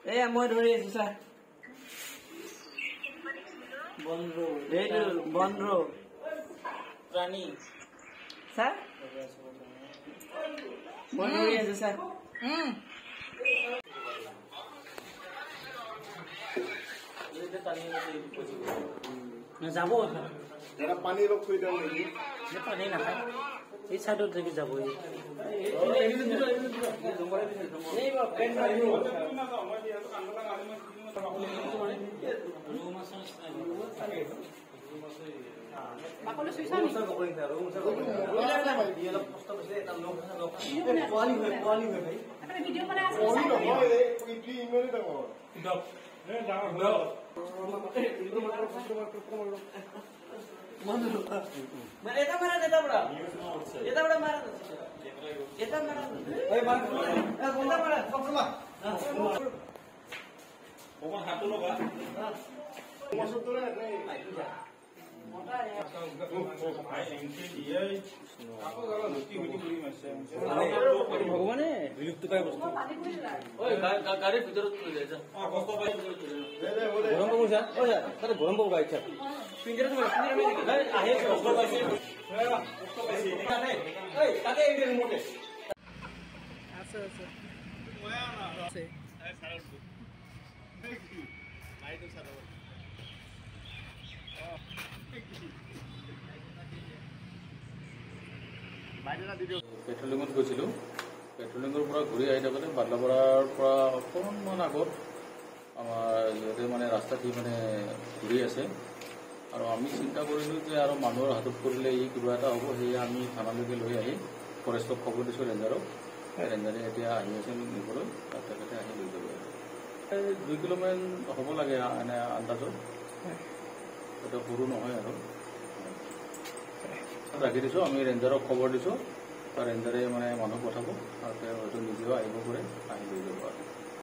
এয়া মই ধৰি আছো ছাৰ বন্ধ প্ৰাণী ছাৰ মই ধৰি আছো ছাৰ যাব পানী অলপ থৈ দিওঁ নেকি পানী নাখায় এই চাইডত থাকি যাব ভগৱানে বিলুপ্ত পাই বস্তু গাড়ীৰ ভিতৰত গৰম পাব তাতে গৰম পাব গাড়ী আহে পেট্ৰলিঙত গৈছিলোঁ পেট্ৰলিঙৰ পৰা ঘূৰি আহি থাকোঁতে বাদলাপাৰাৰ পৰা অকণমান আগত আমাৰ ইহঁতে মানে ৰাস্তাটি মানে ঘূৰি আছে আৰু আমি চিন্তা কৰিলোঁ যে আৰু মানুহৰ হাতত কৰিলে ই কিবা এটা হ'ব সেয়ে আমি থানালৈকে লৈ আহি ফৰেষ্টক খবৰ দিছোঁ ৰেঞ্জাৰক ৰেঞ্জাৰে এতিয়া আহি আছে নিবলৈ তেখেতে আহি লৈ যাব 2 কিলোমিটাৰ হ'ব লাগে এনে আন্দাজত এটা সৰু নহয় আৰু ৰাখি দিছোঁ আমি ৰেঞ্জাৰক খবৰ দিছোঁ ৰেঞ্জাৰে মানে মানুহ পঠাব আৰু তেওঁ হয়তো নিজেও আহিব পাৰে আহি লৈ যাব আৰু